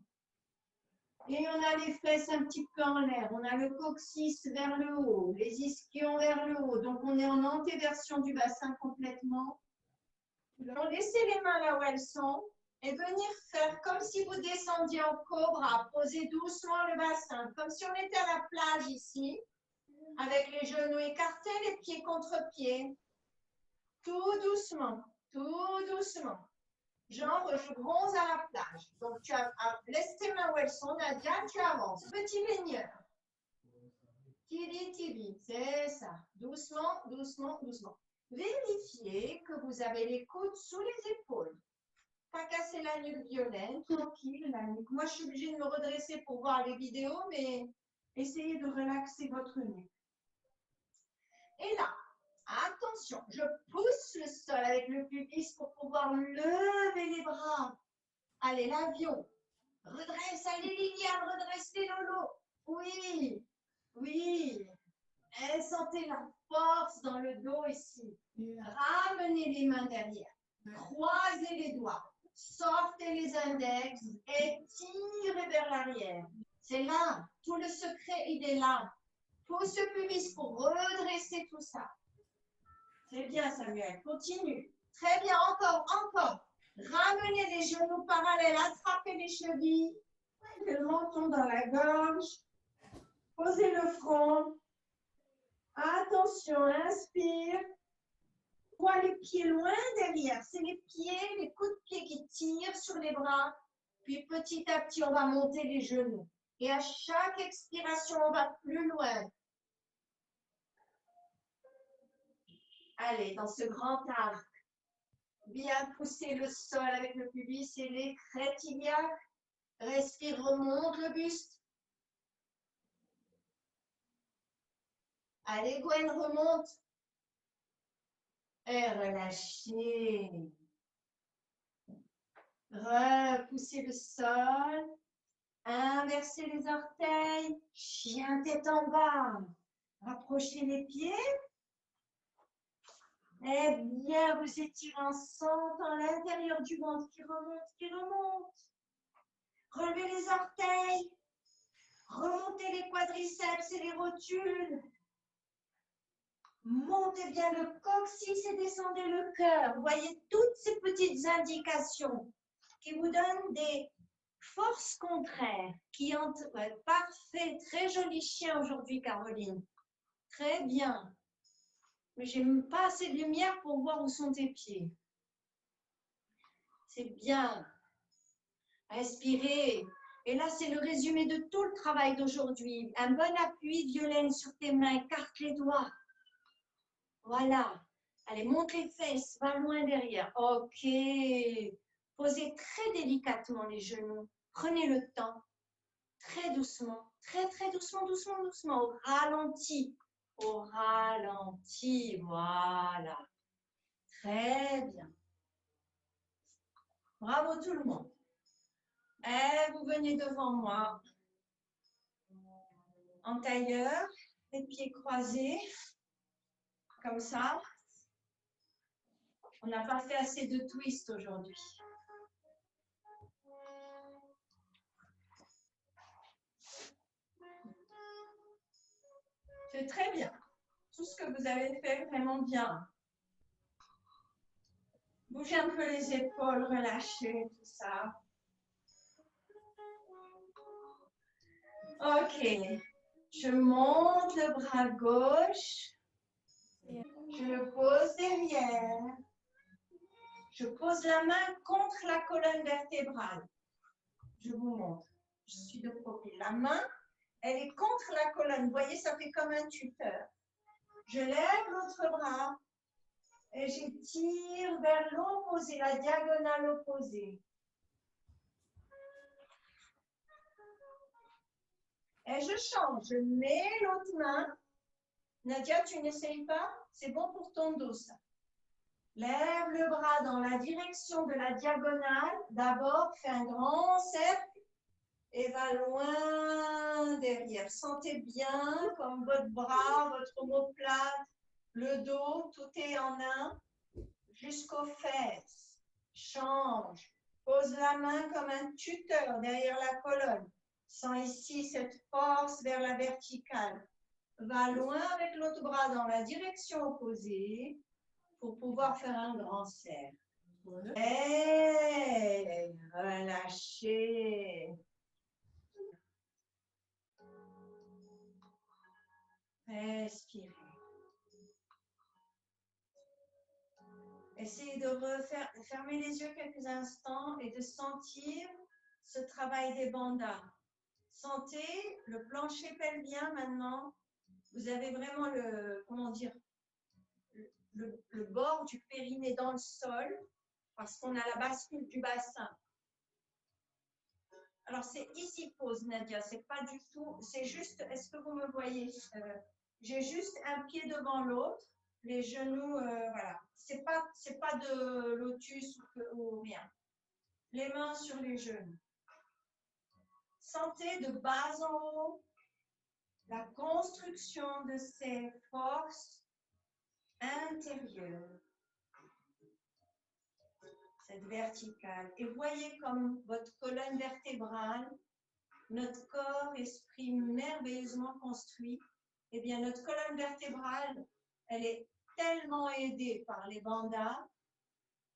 Et on a les fesses un petit peu en l'air. On a le coccyx vers le haut, les ischions vers le haut. Donc, on est en antéversion du bassin complètement. Donc, laissez les mains là où elles sont et venir faire comme si vous descendiez en cobra. Posez doucement le bassin, comme si on était à la plage ici, avec les genoux écartés, les pieds contre pieds. Tout doucement, tout doucement. Genre, je bronze à la plage. Donc, laisse tes mains où elles sont, Nadia, tu avances. Petit baigneur. Tiri, tiri, c'est ça. Doucement, doucement, doucement. Vérifiez que vous avez les coudes sous les épaules. Pas casser la nuque, Violaine, tranquille, la nuque. Moi, je suis obligée de me redresser pour voir les vidéos, mais essayez de relaxer votre nuque. Et là, attention, je pousse le sol avec le pubis pour pouvoir lever les bras. Allez, l'avion. Redresse, allez Liliane, redresse les lolos. Oui, oui. Et sentez la force dans le dos ici. Ramenez les mains derrière. Croisez les doigts. Sortez les index et tirez vers l'arrière. C'est là. Tout le secret, il est là. Pousse le pubis pour redresser tout ça. C'est bien, Samuel. Continue. Très bien. Encore, encore. Ramenez les genoux parallèles. Attrapez les chevilles. Le menton dans la gorge. Posez le front. Attention, inspire. Vois les pieds loin derrière. C'est les pieds, les coups de pied qui tirent sur les bras. Puis petit à petit, on va monter les genoux. Et à chaque expiration, on va plus loin. Allez, dans ce grand arc. Bien pousser le sol avec le pubis et les crêtes iliaques. Respire, remonte le buste. Allez, Gwen, remonte. Et relâchez. Repoussez le sol. Inversez les orteils. Chien tête en bas. Rapprochez les pieds. Et bien vous étirez en sentant l'intérieur du ventre qui remonte, qui remonte. Relevez les orteils. Remontez les quadriceps et les rotules. Montez bien le coccyx et descendez le cœur. Vous voyez toutes ces petites indications qui vous donnent des forces contraires. Ouais, parfait, très joli chien aujourd'hui, Caroline. Très bien. Mais j'ai pas assez de lumière pour voir où sont tes pieds. C'est bien. Respirez. Et là, c'est le résumé de tout le travail d'aujourd'hui. Un bon appui, Violaine, sur tes mains. Écarte les doigts. Voilà. Allez, monte les fesses. Va loin derrière. OK. Posez très délicatement les genoux. Prenez le temps. Très doucement. Très, très doucement, doucement, doucement. Au ralenti. Au ralenti. Voilà. Très bien. Bravo tout le monde. Et vous venez devant moi. En tailleur. Les pieds croisés. Comme ça. On n'a pas fait assez de twist aujourd'hui. C'est très bien. Tout ce que vous avez fait, vraiment bien. Bougez un peu les épaules, relâchez tout ça. Ok. Je monte le bras gauche. Je le pose derrière. Je pose la main contre la colonne vertébrale. Je vous montre. Je suis de profil. La main, elle est contre la colonne. Vous voyez, ça fait comme un tuteur. Je lève l'autre bras Et j'étire vers l'opposé, la diagonale opposée. Et je change, je mets l'autre main. Nadia, tu n'essayes pas? C'est bon pour ton dos, ça. Lève le bras dans la direction de la diagonale. D'abord, fais un grand cercle et va loin derrière. Sentez bien comme votre bras, votre omoplate, le dos, tout est en un jusqu'aux fesses. Change. Pose la main comme un tuteur derrière la colonne. Sens ici cette force vers la verticale. Va loin avec l'autre bras dans la direction opposée pour pouvoir faire un grand cercle. Et relâchez. Respirez. Essayez de fermer les yeux quelques instants et de sentir ce travail des bandas. Sentez le plancher pelvien maintenant. Vous avez vraiment le bord du périnée dans le sol parce qu'on a la bascule du bassin. Alors, c'est easy pose, Nadia. C'est pas du tout, c'est juste, est-ce que vous me voyez? J'ai juste un pied devant l'autre, les genoux, voilà. C'est pas de lotus ou rien. Les mains sur les genoux. Sentez de bas en haut la construction de ces forces intérieures. Cette verticale. Et voyez comme votre colonne vertébrale, notre corps, esprit merveilleusement construit, eh bien notre colonne vertébrale, elle est tellement aidée par les bandas,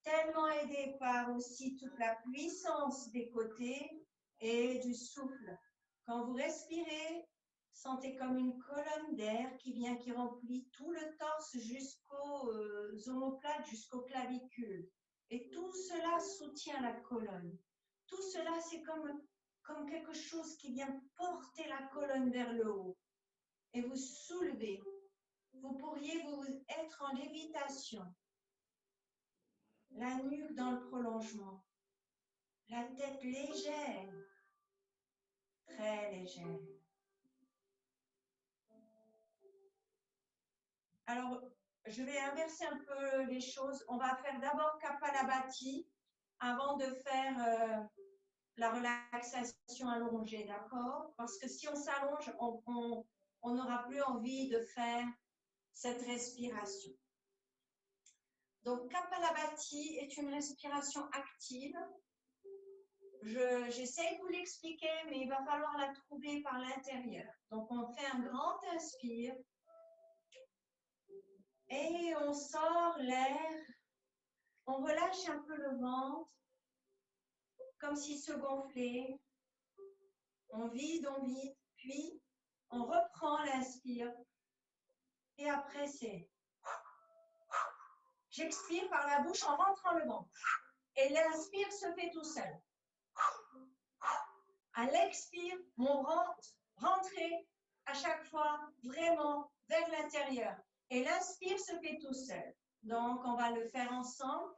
tellement aidée par aussi toute la puissance des côtés et du souffle. Quand vous respirez, sentez comme une colonne d'air qui remplit tout le torse jusqu'aux omoplates, jusqu'aux clavicules. Et tout cela soutient la colonne. Tout cela, c'est comme quelque chose qui vient porter la colonne vers le haut. Et vous soulevez. Vous pourriez vous être en lévitation. La nuque dans le prolongement. La tête légère. Très légère. Alors, je vais inverser un peu les choses. On va faire d'abord Kapalabhati avant de faire la relaxation allongée, d'accord? Parce que si on s'allonge, on n'aura plus envie de faire cette respiration. Donc, Kapalabhati est une respiration active. J'essaie de vous l'expliquer, mais il va falloir la trouver par l'intérieur. Donc, on fait un grand inspire. Et on sort l'air, on relâche un peu le ventre, comme s'il se gonflait. On vide, puis on reprend l'inspire. Et après, c'est... J'expire par la bouche en rentrant le ventre. Et l'inspire se fait tout seul. À l'expire, mon ventre rentrer à chaque fois vraiment vers l'intérieur. Et l'inspire se fait tout seul. Donc, on va le faire ensemble.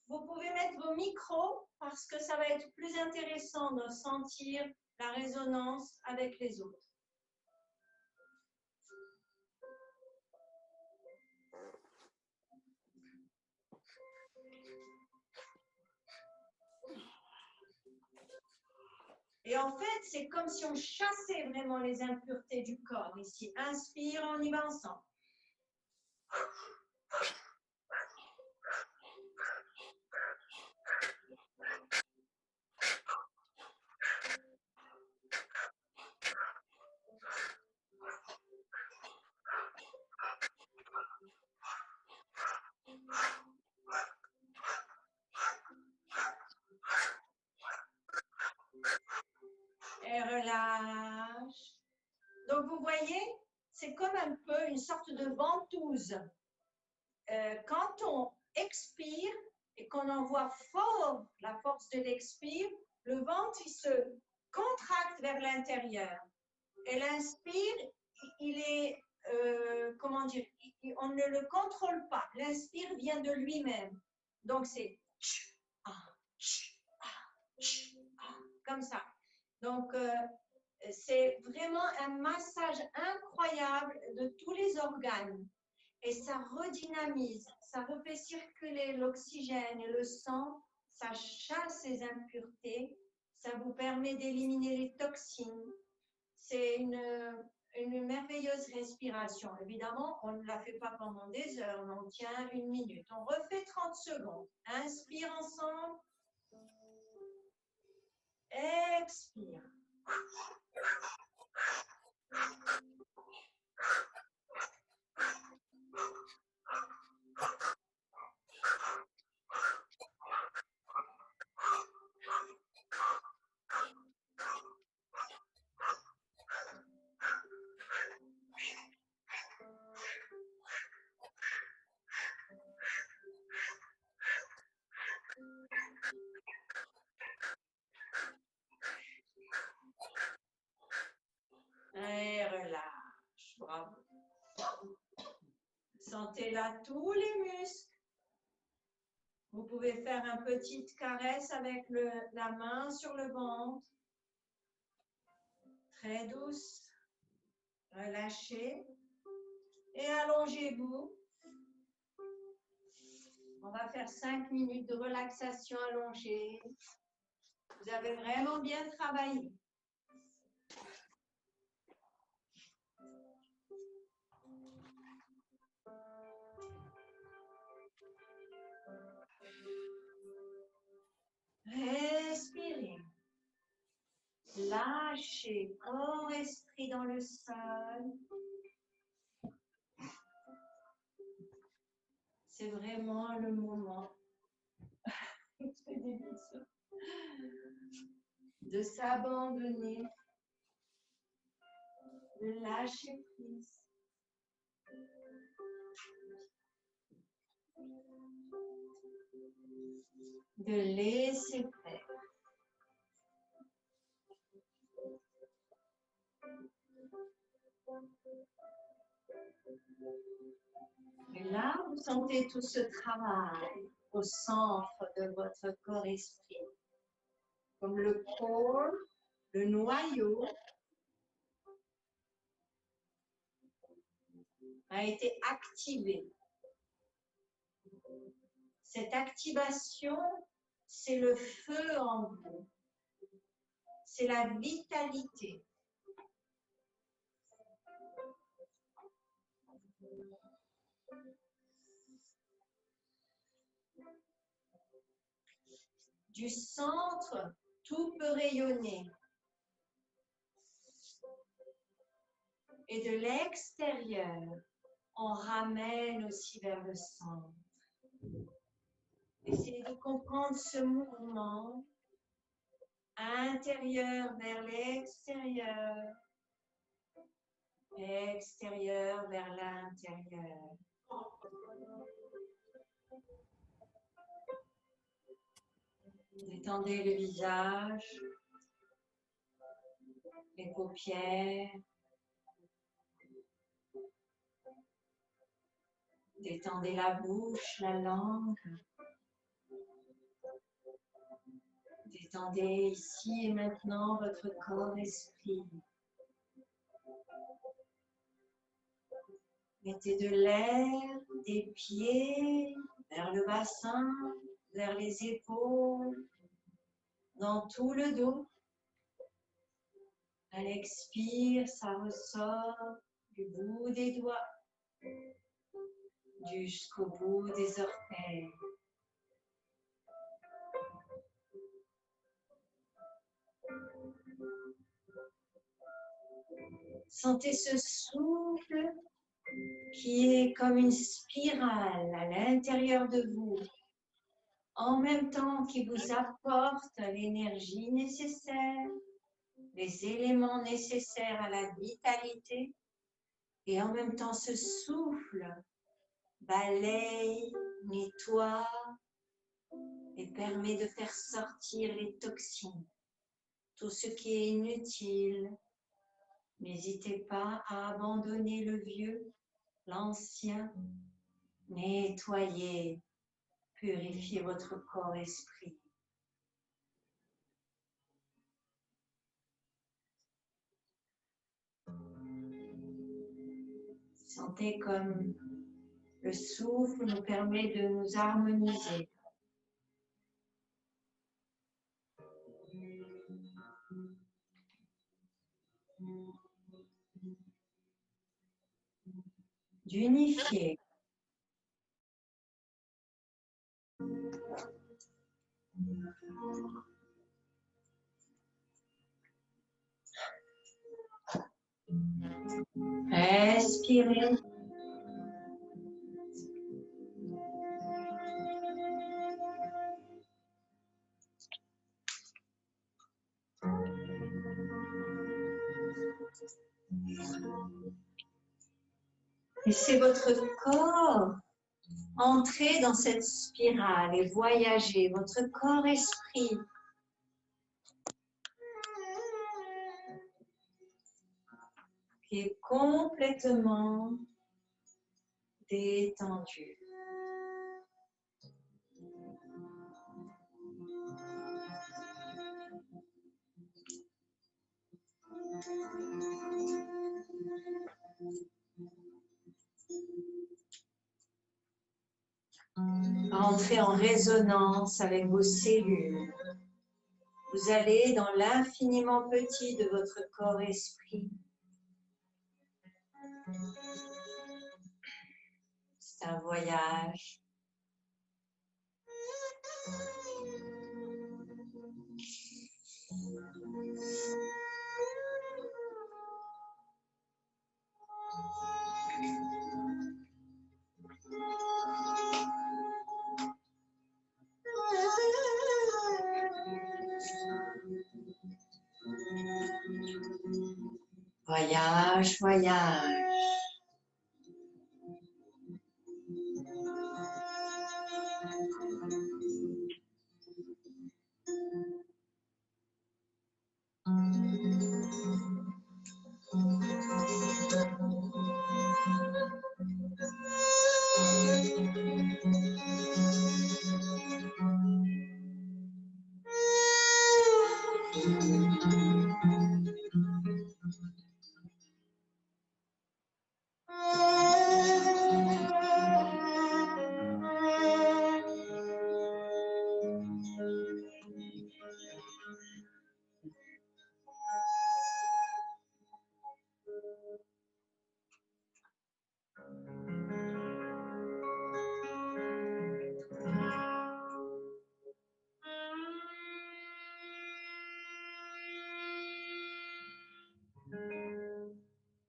Vous pouvez mettre vos micros parce que ça va être plus intéressant de sentir la résonance avec les autres. Et en fait, c'est comme si on chassait vraiment les impuretés du corps. Ici, inspire, on y va ensemble. Et relâche. Donc, vous voyez, c'est comme un peu une sorte de ventouse. Quand on expire et qu'on envoie fort la force de l'expire, le ventre, il se contracte vers l'intérieur. Et l'inspire, il est comment dire, on ne le contrôle pas. L'inspire vient de lui-même. Donc, c'est comme ça. Donc, c'est vraiment un massage incroyable de tous les organes. Et ça redynamise, ça refait circuler l'oxygène et le sang, ça chasse les impuretés, ça vous permet d'éliminer les toxines. C'est une merveilleuse respiration. Évidemment, on ne la fait pas pendant des heures, on tient 1 minute. On refait 30 secondes. Inspire ensemble. Expire. Et relâche. Bravo. Sentez là tous les muscles. Vous pouvez faire une petite caresse avec la main sur le ventre. Très douce. Relâchez. Et allongez-vous. On va faire 5 minutes de relaxation allongée. Vous avez vraiment bien travaillé. Respirez. Lâchez corps, esprit dans le sol. C'est vraiment le moment de s'abandonner, de lâcher prise. De laisser faire. Et là, vous sentez tout ce travail au centre de votre corps-esprit. Comme le corps, le noyau, a été activé. Cette activation, c'est le feu en vous. C'est la vitalité. Du centre, tout peut rayonner. Et de l'extérieur, on ramène aussi vers le centre. Essayez de comprendre ce mouvement intérieur vers l'extérieur, extérieur vers l'intérieur. Détendez le visage, les paupières. Détendez la bouche, la langue. Détendez ici et maintenant votre corps-esprit. Mettez de l'air des pieds vers le bassin, vers les épaules, dans tout le dos. À l'expire, ça ressort du bout des doigts jusqu'au bout des orteils. Sentez ce souffle qui est comme une spirale à l'intérieur de vous, en même temps qui vous apporte l'énergie nécessaire, les éléments nécessaires à la vitalité, et en même temps ce souffle balaye, nettoie et permet de faire sortir les toxines, tout ce qui est inutile, N'hésitez pas à abandonner le vieux, l'ancien. Nettoyez, purifiez votre corps-esprit. Sentez comme le souffle nous permet de nous harmoniser. D'unifier. Respirez. Laissez votre corps entrer dans cette spirale et voyager, votre corps-esprit. Qui est complètement détendu. Entrez en résonance avec vos cellules. Vous allez dans l'infiniment petit de votre corps-esprit. C'est un voyage. Voyage, voyage.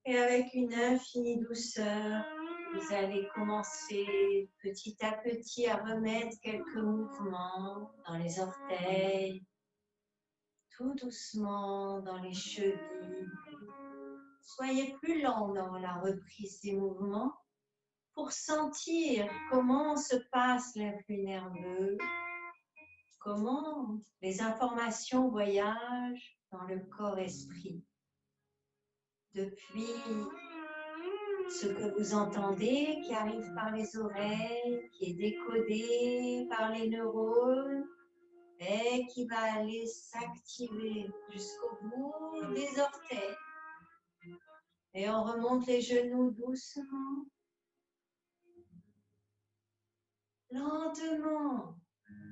Et avec une infinie douceur, vous allez commencer petit à petit à remettre quelques mouvements dans les orteils, tout doucement dans les chevilles. Soyez plus lent dans la reprise des mouvements pour sentir comment se passe l'influx nerveux, comment les informations voyagent dans le corps-esprit. Depuis ce que vous entendez qui arrive par les oreilles, qui est décodé par les neurones et qui va aller s'activer jusqu'au bout des orteils. Et on remonte les genoux doucement, lentement,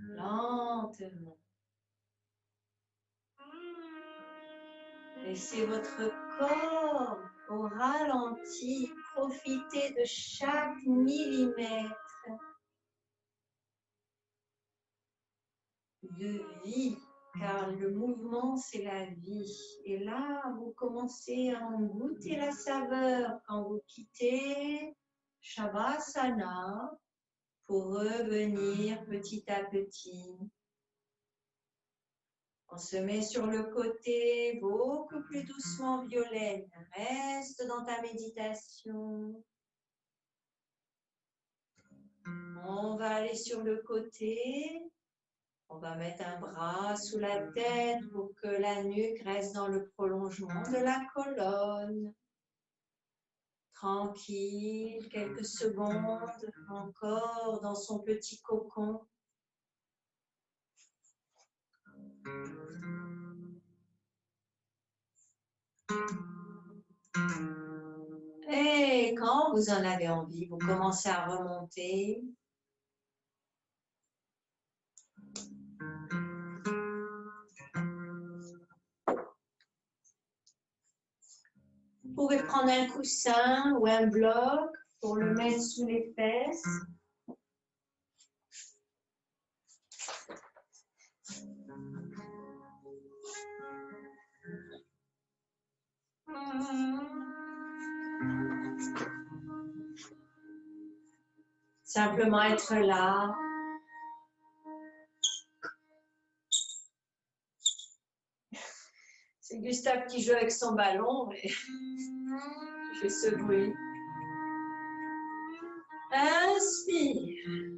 lentement. Laissez votre corps au ralenti profiter de chaque millimètre de vie, car le mouvement, c'est la vie. Et là, vous commencez à en goûter la saveur quand vous quittez Shavasana pour revenir petit à petit. On se met sur le côté, beaucoup plus doucement, Violaine. Reste dans ta méditation. On va aller sur le côté. On va mettre un bras sous la tête pour que la nuque reste dans le prolongement de la colonne. Tranquille, quelques secondes encore dans son petit cocon. Et quand vous en avez envie, vous commencez à remonter. Vous pouvez prendre un coussin ou un bloc pour le mettre sous les fesses. Simplement être là. C'est Gustave qui joue avec son ballon, mais je fais ce bruit. Inspire.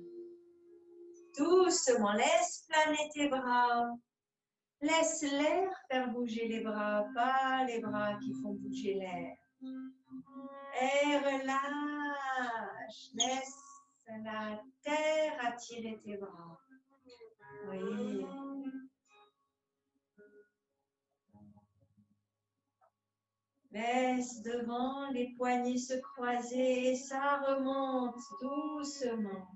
Doucement, laisse planer tes bras. Laisse l'air faire bouger les bras, pas les bras qui font bouger l'air. Et relâche. Laisse la terre attirer tes bras. Oui. Laisse devant les poignets se croiser et ça remonte doucement.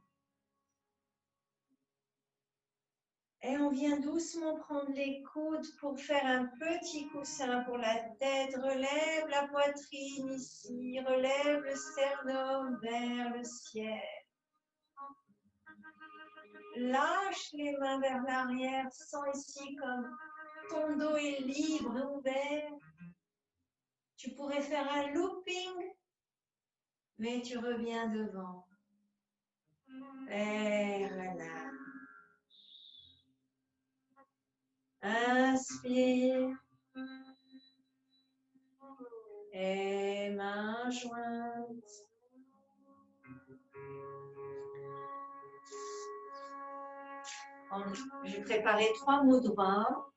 Et on vient doucement prendre les coudes pour faire un petit coussin pour la tête. Relève la poitrine ici, relève le sternum vers le ciel. Lâche les mains vers l'arrière, sens ici comme ton dos est libre et ouvert. Tu pourrais faire un looping, mais tu reviens devant. Et relâche. Inspire. Et main jointe. J'ai préparé 3 mots droits.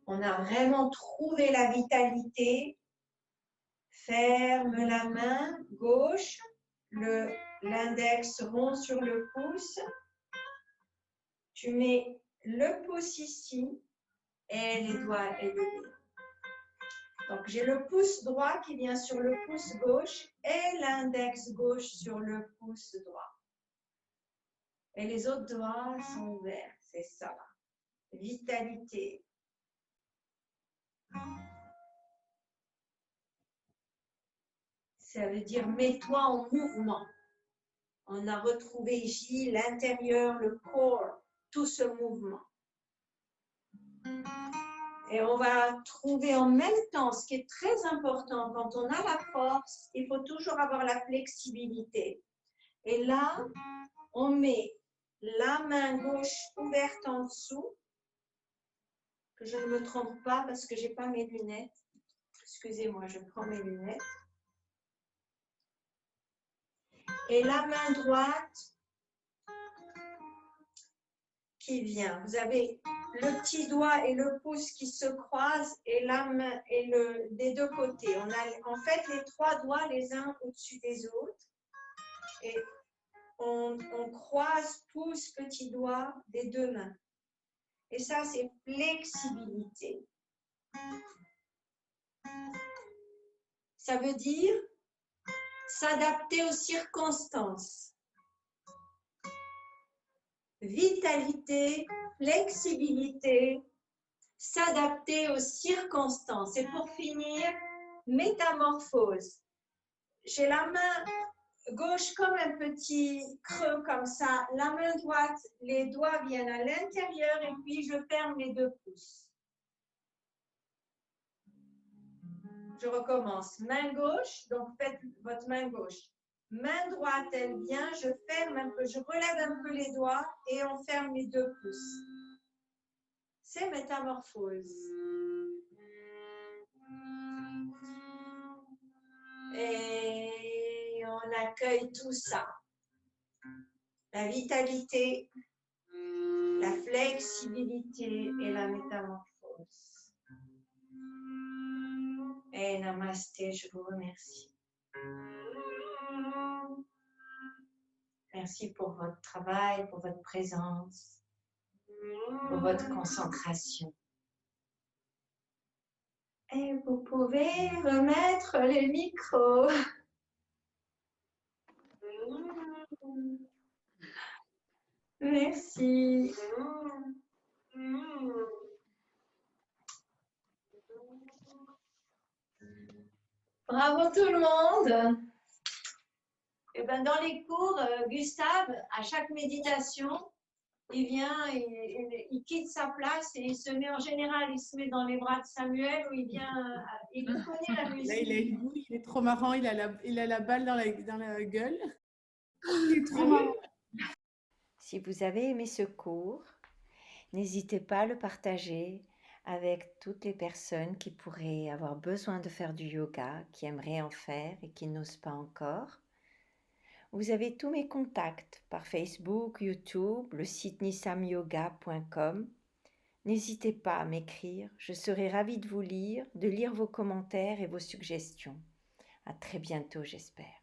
On a vraiment trouvé la vitalité. Ferme la main gauche, l'index rond sur le pouce. Tu mets le pouce ici et les doigts élevés. Donc, j'ai le pouce droit qui vient sur le pouce gauche et l'index gauche sur le pouce droit. Et les autres doigts sont ouverts, c'est ça. Vitalité. Ça veut dire mets-toi en mouvement. On a retrouvé ici l'intérieur, le corps, tout ce mouvement. Et on va trouver en même temps, ce qui est très important, quand on a la force, il faut toujours avoir la flexibilité. Et là, on met la main gauche ouverte en dessous, que je ne me trompe pas parce que je n'ai pas mes lunettes. Excusez-moi, je prends mes lunettes. Et la main droite qui vient. Vous avez le petit doigt et le pouce qui se croisent et la main et des deux côtés. On a en fait les 3 doigts les uns au-dessus des autres. Et on croise pouce, petit doigt des 2 mains. Et ça, c'est flexibilité. Ça veut dire s'adapter aux circonstances. Vitalité, flexibilité, s'adapter aux circonstances. Et pour finir, métamorphose. J'ai la main gauche comme un petit creux comme ça. La main droite, les doigts viennent à l'intérieur et puis je ferme les 2 pouces. Je recommence. Main gauche, donc faites votre main gauche. Main droite, elle vient, je ferme un peu, je relève un peu les doigts et on ferme les 2 pouces. C'est métamorphose. Et on accueille tout ça. La vitalité, la flexibilité et la métamorphose. Et namasté, je vous remercie. Merci pour votre travail, pour votre présence, pour votre concentration. Et vous pouvez remettre les micros. Merci. Bravo tout le monde. Et ben dans les cours, Gustave, à chaque méditation, il vient, il quitte sa place et il se met en général, il se met dans les bras de Samuel où il vient, il connaît la Là, musique. il a une bouille, il est trop marrant, il a la balle dans la gueule. Il est trop marrant. Si vous avez aimé ce cours, n'hésitez pas à le partager avec toutes les personnes qui pourraient avoir besoin de faire du yoga, qui aimeraient en faire et qui n'osent pas encore. Vous avez tous mes contacts par Facebook, YouTube, le site nissamyoga.com. N'hésitez pas à m'écrire, je serai ravie de vous lire, de lire vos commentaires et vos suggestions. À très bientôt, j'espère.